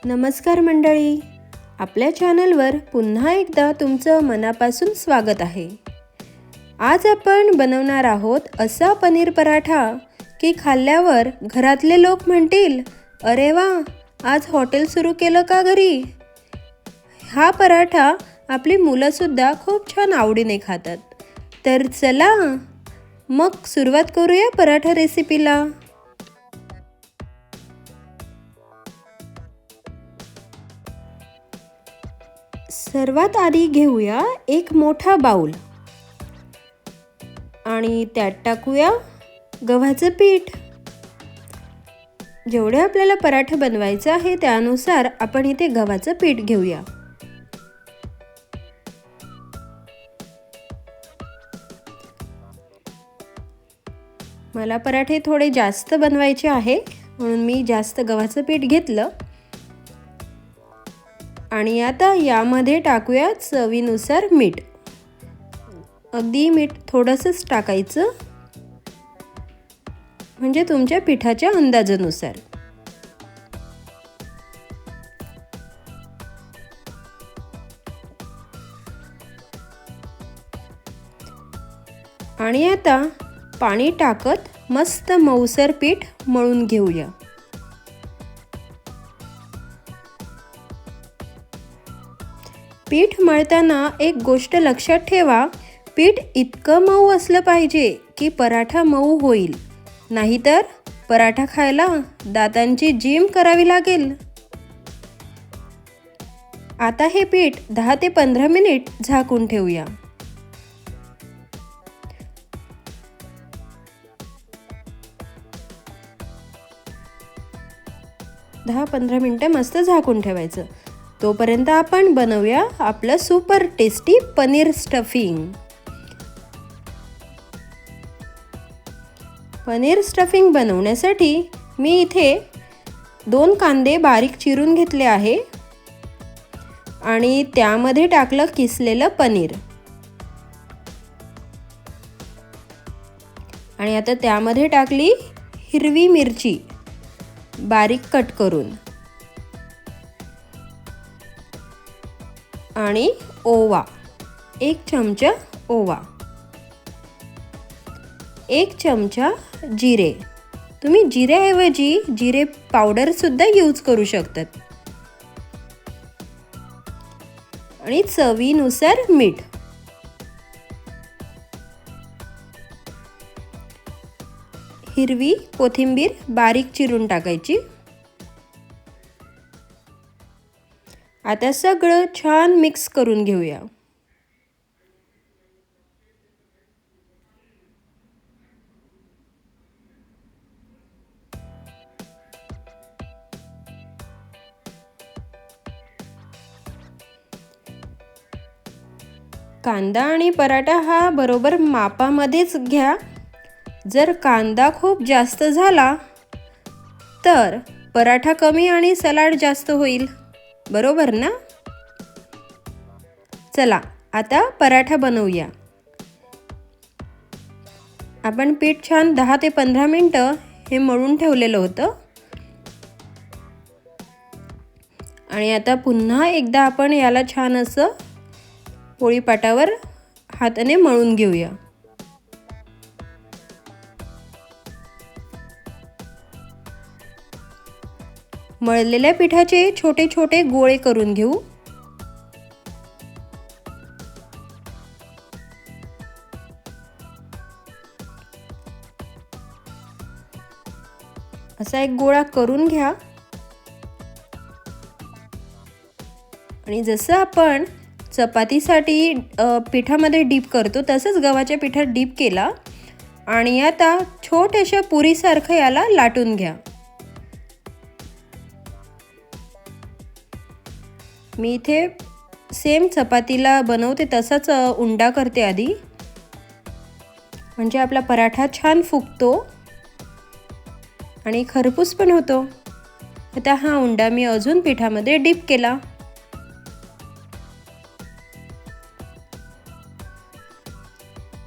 नमस्कार मंडळी, आपल्या चॅनलवर पुन्हा एकदा तुमचं मनापासून स्वागत आहे। आज आपण बनवणार आहोत असा पनीर पराठा की खाल्ल्यावर घरातले लोक म्हणतील, अरे वा, आज हॉटेल सुरू केलं का घरी। हा पराठा आपली मुलंसुद्धा खूप छान आवडीने खातात। तर चला मग सुरुवात करूया पराठा रेसिपीला। सर्वात आधी घेऊया एक मोठा बाउल आणि त्यात टाकूया गव्हाचं पीठ। जेवढे आपल्याला पराठा बनवायचा आहे त्यानुसार आपण इथे गव्हाचं पीठ घेऊया। मला पराठे थोडे जास्त बनवायचे आहे म्हणून मी जास्त गव्हाचं पीठ घेतलं। आणि आता यामध्ये टाकूया चवीनुसार मीठ। अगदी मीठ थोडंसंच टाकायचं, म्हणजे तुमच्या पिठाच्या अंदाजानुसार। आणि आता पाणी टाकत मस्त मऊसर पीठ मळून घेऊया। पीठ मळताना एक गोष्ट लक्षात ठेवा, पीठ इतकं मऊ असलं पाहिजे की पराठा मऊ होईल, नाहीतर पराठा खायला दातांची जीम करावी लागेल। आता हे पीठ 10 ते 15 मिनिट झाकून ठेवूया। 10-15 मिनिटं मस्त झाकून ठेवायचं। तोपर्यंत आपण बनवूया आपलं super tasty paneer stuffing. Paneer stuffing बनवण्यासाठी मी इथे 2 कांदे बारीक चिरून घेतले आहे आणि त्यामध्ये टाकलं किसलेलं पनीर। आणि आता त्यामध्ये टाकली हिरवी मिरची बारीक कट करून आणि ओवा, 1 चमचा ओवा, 1 चमचा जिरे। तुम्ही जिऱ्याऐवजी जिरे पावडर सुद्धा यूज करू शकतात। आणि चवीनुसार मीठ। हिरवी कोथिंबीर बारीक चिरून टाकायची। आता सगळं छान मिक्स करून घेऊया। कांदा आणि पराठा हा बरोबर मापामध्येच घ्या। जर कांदा खूप जास्त झाला तर पराठा कमी आणि सलाड जास्त होईल, बरोबर ना। चला आता पराठा बनवूया। आपण पीठ छान 10 ते 15 मिनिटं हे मळून ठेवलेलं होतं। आणि आता पुन्हा एकदा आपण याला छान असं पोळीपाटावर हाताने मळून घेऊया। मळलेल्या पिठाचे छोटे छोटे गोळे करून घेऊ। असा एक गोळा करून घ्या। आणि जसं आपण चपातीसाठी पिठामध्ये डीप करतो तसंच गव्हाच्या पिठात डीप केला आणि आता छोट्याशा पुरीसारखं याला लाटून घ्या। मी इथे सेम चपातीला बनवते तसाच उंडा करते आधी, म्हणजे आपला पराठा छान फुगतो आणि खरपूस पण होतो। आता हा उंडा मी अजून पिठामध्ये डीप केला।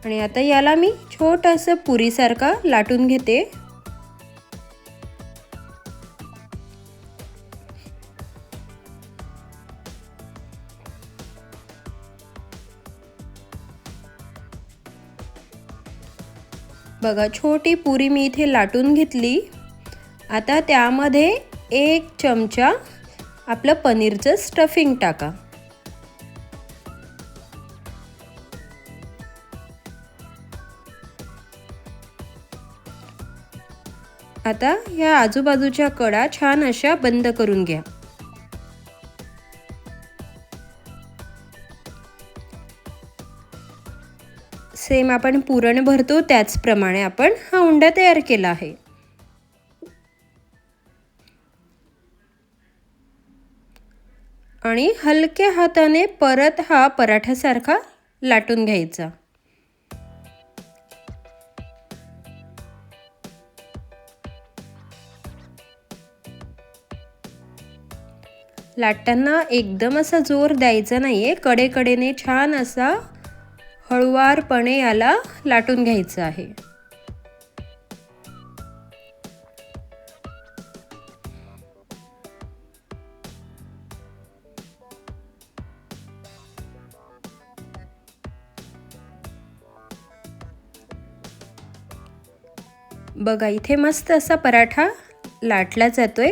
आणि आता याला मी छोटंसं पुरीसारखा लाटून घेते। बघा, छोटी पुरी मी इथे लाटून घेतली. आता त्यामध्ये 1 चमचा आपलं पनीरचं स्टफिंग टाका. आता ह्या आजूबाजूच्या कडा छान अशा बंद करून घ्या. सेम आपण पुरण भरतो त्याचप्रमाणे आपण हा उंडा तयार केला आहे. आणि हलक्या हाताने परत हा पराठ्यासारखा लाटून घ्यायचा. लाटताना एकदम असा जोर द्यायचा नाहीये, कडेकडेने छान असा हळुवारपणे याला लाटून घ्यायचं आहे. बघा, इथे मस्त असा पराठा लाटला जातोय.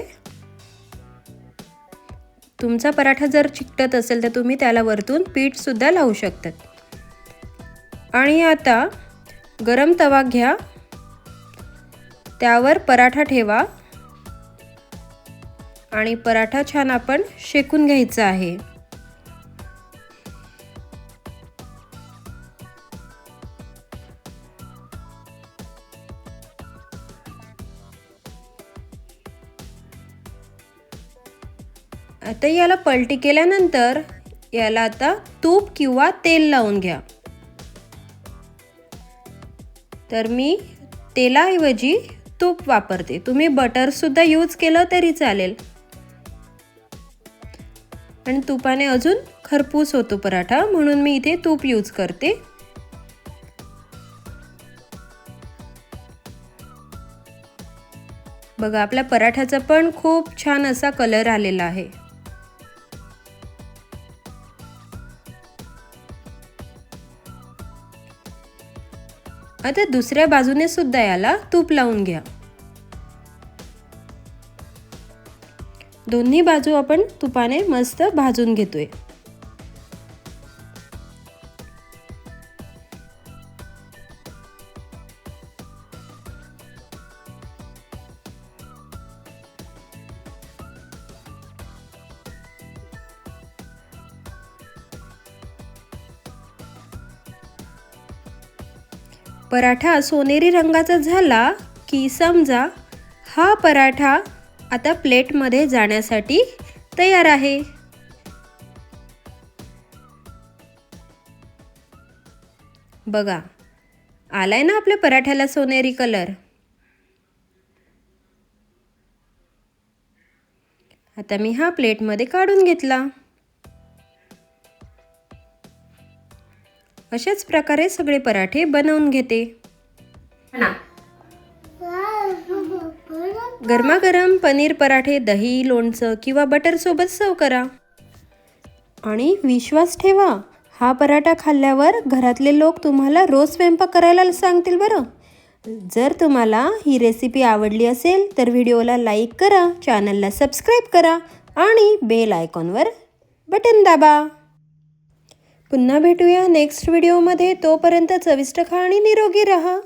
तुमचा पराठा जर चिकटत असेल तर तुम्ही त्याला वरतून पीठ सुद्धा लावू शकतात. आणि आता गरम तवा घ्या, त्यावर पराठा ठेवा आणि पराठा छान आपण शेकून घ्यायचा आहे. आता याला पलटी केल्यानंतर याला आता तूप किंवा तेल लावून घ्या. तर मी तेलाऐवजी तूप वापरते. तुम्ही बटर सुद्धा यूज केलं तरी चालेल. आणि तुपाने अजून खरपूस होतो पराठा, म्हणून मी इथे तूप यूज करते. बघा, आपल्या पराठ्याचा पण खूप छान असा कलर आलेला आहे. आता दुसऱ्या बाजूने सुद्धा याला तूप लावून घ्या. दोन्ही बाजू आपण तुपाने मस्त भाजून घेतोय. पराठा सोनेरी रंगाचा झाला की समजा हा पराठा आता प्लेटमध्ये जाण्यासाठी तयार आहे. बघा, आलाय ना आपल्या पराठ्याला सोनेरी कलर. आता मी हा प्लेटमध्ये काढून घेतला. अशाच प्रकारे सगळे पराठे बनवून घेते. गरमागरम पनीर पराठे दही, लोणचं किंवा बटर सोबत सर्व करा. आणि विश्वास ठेवा, हा पराठा खाल्ल्यावर घरातले लोक तुम्हाला रोज स्वयंपाक करायला सांगतील बरं. जर तुम्हाला ही रेसिपी आवडली असेल तर व्हिडिओला लाईक करा, चॅनलला सबस्क्राईब करा आणि बेल आयकॉनवर बटन दाबा. पुन्हा भेटूया नेक्स्ट व्हिडिओमध्ये. तोपर्यंत चविष्ट खा आणि निरोगी राहा.